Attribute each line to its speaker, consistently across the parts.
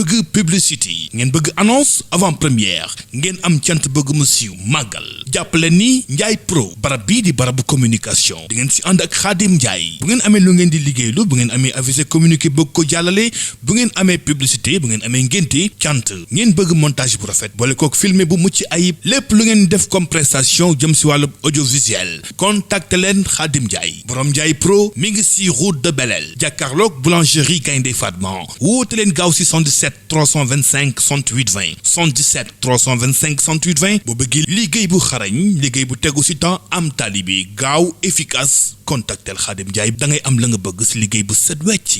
Speaker 1: bëgg publicité ngeen bëgg annonce avant première ngeen am cant bëgg mu siiw màggal jàppale ni Ndiaye Pro barab bii di barabu communication di ngeen si ànd ak Khadim Ndiaye bu ngeen amee lu ngeen di liggéeylu bu ngeen amee avisé communiqué bëgg ko jàllale bu ngeen amee publicité bu ngeen amee ngénte cant ngeen bëgg montage bu rafet boole kook filmé bu mucc ayib lépp lu ngeen def comme prestation jëm si wàllu audiovisuel contacte leen Khadim Ndiaye borom Ndiaye Pro mi ngi si route de Belel jàkkaarloog boulangerie Gaynde Fatma woote leen gaaw si 77 325 68 20 77 325 68 20 boo bëggee liggéey bu xarañ liggéey bu tegu si temps am talibi gaaw efficace contactel Khadim Ndiaye da ngay am la nga bëgg si liggéey bu set wecc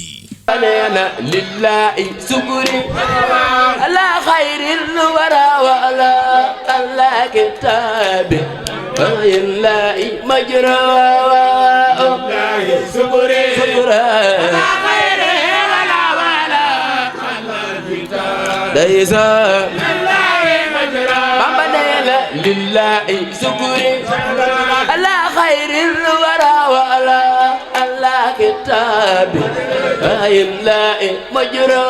Speaker 2: أنا لله سكري على خير الورى وعلى الله كتابي لله مجرى الله سكري على خير الورى وعلى الله كتابي ليس لله مجرى لله سكري على خير الورى وعلى الله كتابي إلا مجرى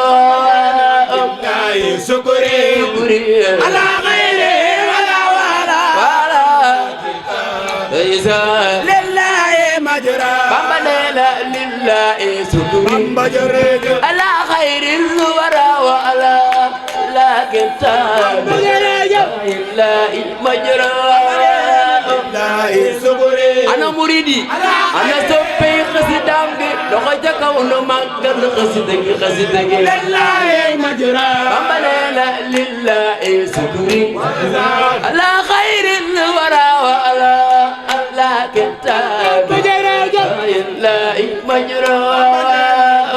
Speaker 2: الله سكري على غيره ولا ليس لله مجرى لله سكري على خير الورى وعلى لا كتاب إلا مجرى الله سكري أنا مريدي أنا سبي خسدام لخجك ونمكن خسدك لله مجرى أمنا لله سكري على خير الورى وعلى الله كتاب لله مجرى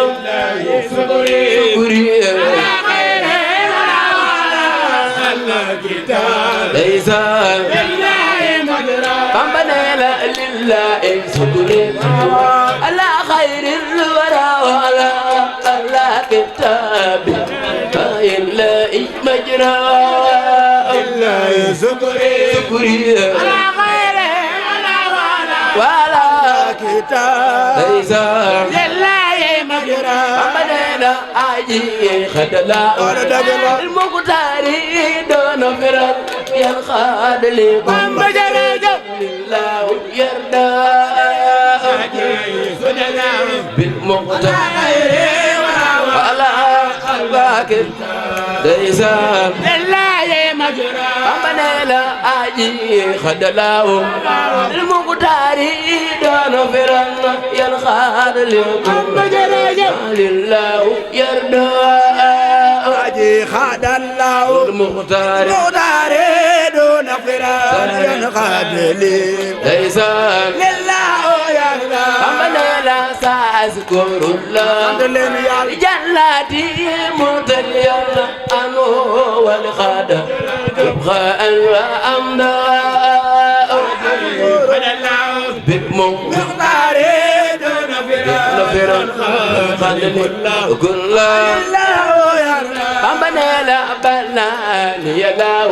Speaker 2: الله سكري على خير الورى وعلى الله كتاب ليس لله مجرى أمنا لله سكري على خير الورى وعلى الله كتابي إلا مجرى إلا سكري على خير وعلى كتابي ليس لله مجرى أمنا أجي خدلا المختار دون فرق ينخاد لكم لله يرضى بالمقتدر وعلى قلبك ليس لله مجرى أمنا لا أجي خدلاو المقتدر دون فرن ينخاد لكم لله يرضى أجي خدلاو المقتدر دون فرن ينخاد لكم ليس لله يرضى أمنا لا سأذكر الله جلاتي متليا أنو والخادم يبقى الأمداء بالمختار دون فرن كل أمنا لا بلاني يلاو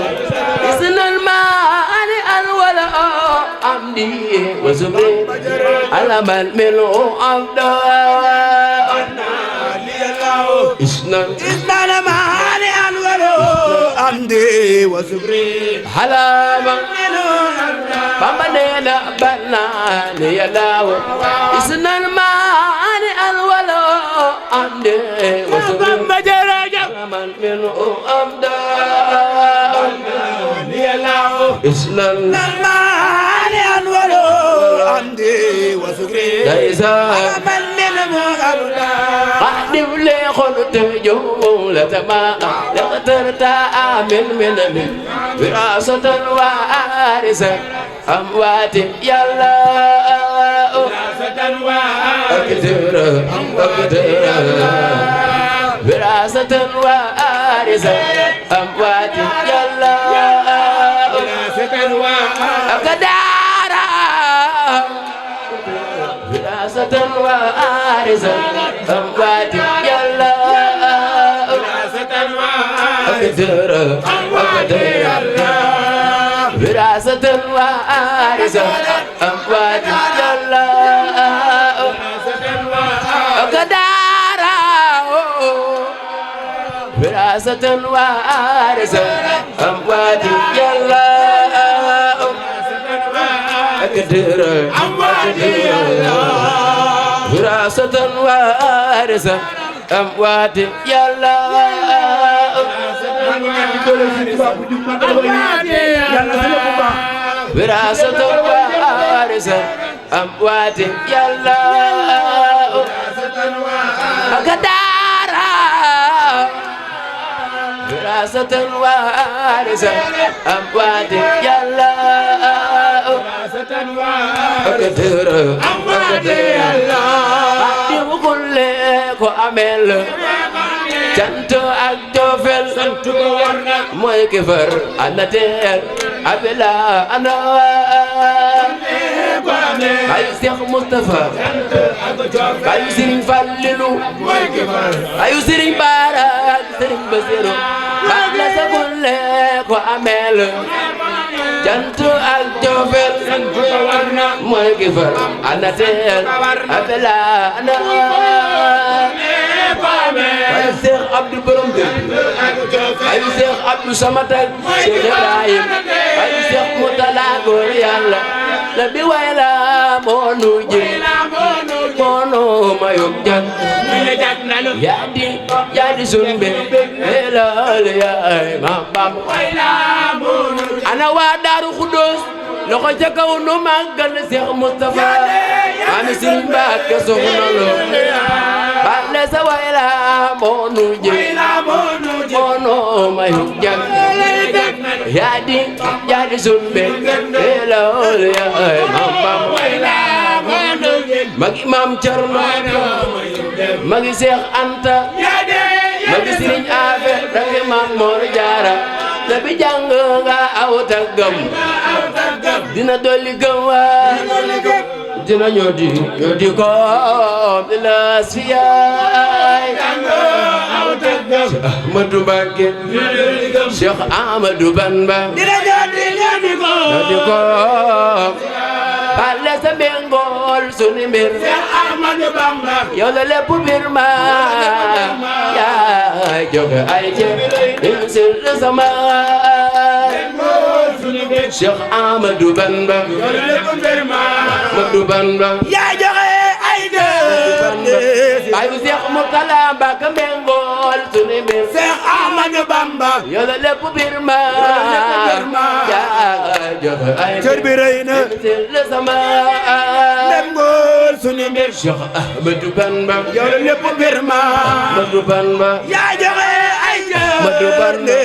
Speaker 2: إذن الماء الولا عمدي وزبري على من منه عبدا إسنا الماء الولا عمدي وزبري على من منه عبدا فمن بلاني يلاو إذن الماء الولا عمدي وزبري من منه عبدا إسنا المال أنولو عندي وسكري ليس من المغرب قدم لي خلط جملة ما اخترت من وراثة وارثة أموات يلا وراثة وارثة وراثة وارثة أموات يلا أقدارا وراثة وارثة أموات يلا وراثة وراثة وارثة أموات يلا وراثة وراثة وارثة أموات يلا أقدر أموات يلا وراثة وارثة أموات يلا وراثة وارثة أموات يلا أقدر وراثة وارثة أموات يلا أقدر أموات يلا كل ko amel cant ak jofel mooy ki far ana teer abela ana ay Cheikh Moustapha ay Serigne Fallilou ay Serigne Bara ak Serigne Bassirou ak la sa kulle ko amel cant ak jofel mooy ki far ana teer abela ana ay Cheikh Abdou Borom Dër ay Cheikh Abdou Samata Cheikh Ibrahim ay Cheikh Moutala góor Yàlla la bi wayla moonu ji moonu mayuk jag yaa di sun be elal yaay ma bam ana waa Daaru Xudoos loxo ca kaw nu màggal Cheikh Moustapha ami Serigne Mbacké Soxna Lo baale sa wayla moonu ji moonu mayuk jag yaa di sun be elal yaay ma bam magi Maam Cerno magi Cheikh Anta magi Serigne Afe rangi Maam Mor Jaara la bi jàng nga aw taggam dina dolli gëm waa dina ñodi ko di las fiyaay Ahmadou Mbacké Cheikh Amadou Bamba dina ñodi ko bale sa mbengol sunu mbir Cheikh Ahmadou Bamba yow la lépp mbir ma yaa joxe ay ceeb sama Cheikh Amadou Bamba Amadou Bamba yaa joxe ay dee ayu Cheikh Moutala Mbacké mbengol sunu mbir Cheikh Amadou Bamba yow la lépp mbir ma yaa joxe ay cër bi rëy na sama mbengol sunu mbir Cheikh Amadou Bamba yow la lépp mbir ma Amadou Bamba yaa joxe ay dee Amadou Bamba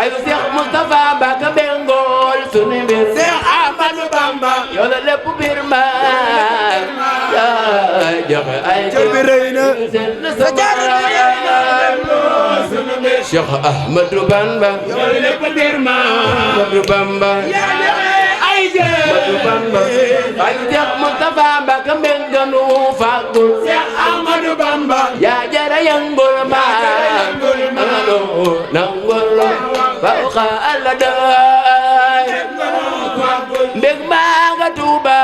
Speaker 2: ayu Cheikh Moustapha Mbacké mbengol sunu mbir Cheikh Amadou Bamba yow la lépp mbir ma yaa joxe ay cër bi rëy na sa jar Cheikh Ahmadou Bamba yow la lépp mbir ma Ahmadou Bamba yaa joxe ay cër Ahmadou Bamba ay Cheikh Moustapha Mbacké mbenganu fagul Cheikh Ahmadou Bamba yaa jara yangul ma nangul fawqa aladay mbég maa nga Tuuba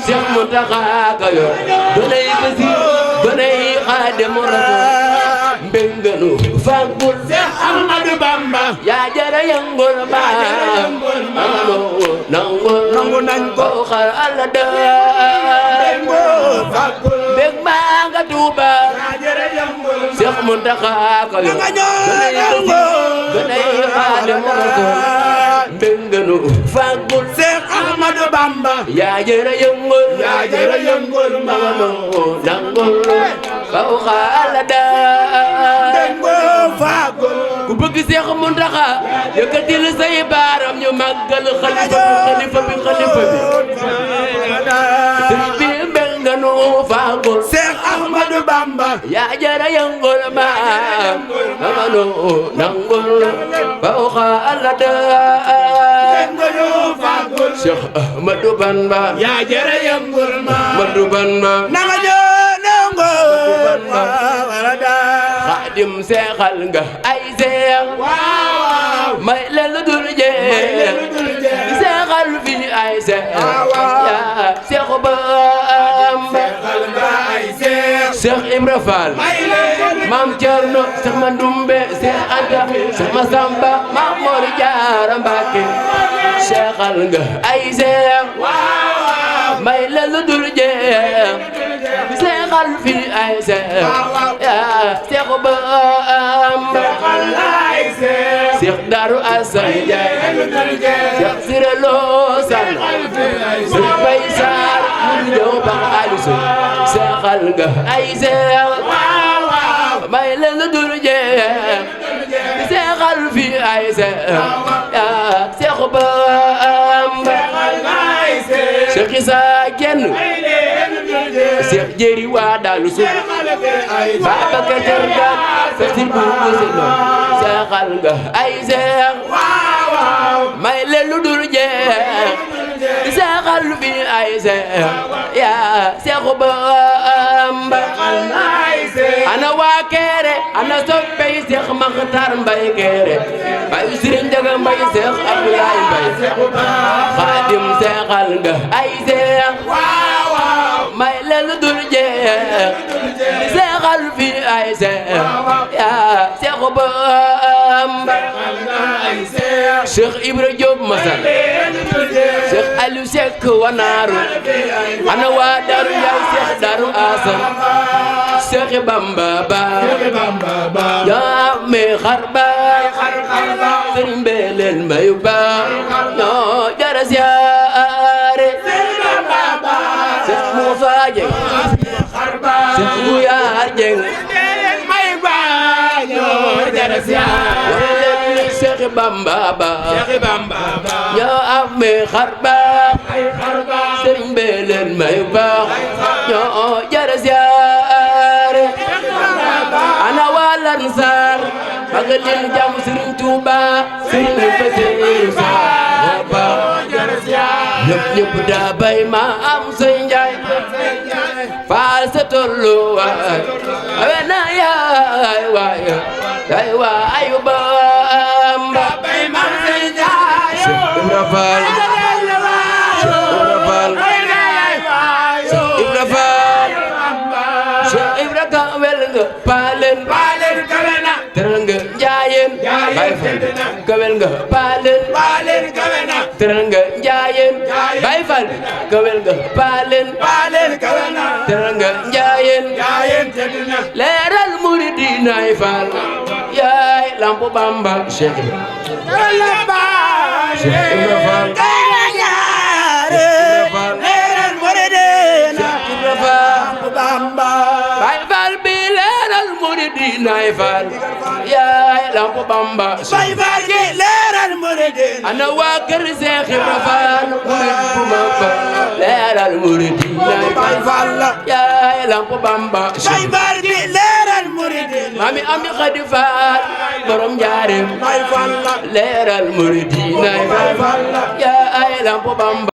Speaker 2: Cheikh Mountakha ka yor donay basi donay Xaadimu Rasuul mbéganu fagul Cheikh Ahmadou Bamba yaa jara yangul ma nangu nañ ko fawqa aladay mbég maa nga Tuuba Cheikh Mountakha ka yor donay Xaadimu Rasuul mbéganu fagul Cheikh Ahmadou Bamba yaa jara yangul ma nangul fawqa aladay ku bëgg Cheikh Mountakha yëkkatil say baaram ñu màggal xalifa bi sëriñ bi mbéganu fagul Cheikh Ahmadou Bamba yaa jara yangul ma nangul fawqa aladay Cheikh Ahmadou Bamba yaa jara yangul ma Ahmadou Bamba nanga ñoo Xaadim seexal nga ay seex may leen lu dul jeex seexal fi ay seex yaa Seex Bamba Cheikh Ibra Fall Maam Cerno Cheikh Mandumbe Cheikh Anta Cheikh Masamba Maam Mor Jaara Mbàkke seexal nga ay seex may la lu dul jeex seexal fi ay seex yaa Seex Bamba Seex Daaru Asan Njaay Seex Sira Lo Sall Seex Bay Saar mu ñëw ba alisu seexal nga ay seex may la lu dul jeex seexal fi ay seex yaa Seex Bamba Seex Isa Jenn Seex Jéeri waa Daaru Suuf Babacar Jargat Fatir Buubu Selo seexal nga ay seex may la lu dul jeex seexal fi ay seex yaa Seex Bamba ana waa Kéré ana soppey Seex Maxtaar Mbay Kéré Bayu Sëriñ Njaga Mbay Seex Abdoulaye Mbay Xaadim seexal nga ay seex may la lu dul jeex seexal fi ay seex yaa Seex Bamba Cheikh Ibra Diop Masal Cheikh Aliou Seck Wanaaru ana waa Daaru Njaay Seex Daaru Asan Seex Bamba ba yaa me xarba Sëriñ Belel Mbayu ba ñoo jara siyaare Seex Muusa Jeng Seex Guyaar Jeng jara siyaare Seex Bamba ba ñoo ame xarba Sëriñ Belel Mbayu ba ñoo jara siyaare ana waa Lansar magalil jàmm Sëriñ Tuuba Sëriñ Basiru Ba ñëpp daa bay ma am Sëñ Njaay faal sa tollu waay awe na yaay waay yaay waay Bamba bay ma Sëñ Njaay Ibra Faal Ibra Faal Ibra Faal Ibra ka wel nga paalen kawena teral nga Njaayeen bay Faal kawel nga paalen kawena teral nga Njaayeen bay Faal kawel nga paalen kawena teral nga Njaayeen leeral muridina ay Faal yaay lampu Bamba Cheikh Ibra Faal leeral muridina Ibra Faal Bamba bay Faal bi leeral muridina ay Faal yaay lampu Bamba bay Faal gi leeral muridina ana waa kër Cheikh Ibra Faal murid bu Bamba leeral muridina bay Faal yaay lampu Bamba bay Faal gi leeral muridina mami ami Xadi Faal borom Njaareem bay Faal leeral muridina bay Faal yaay lampu Bamba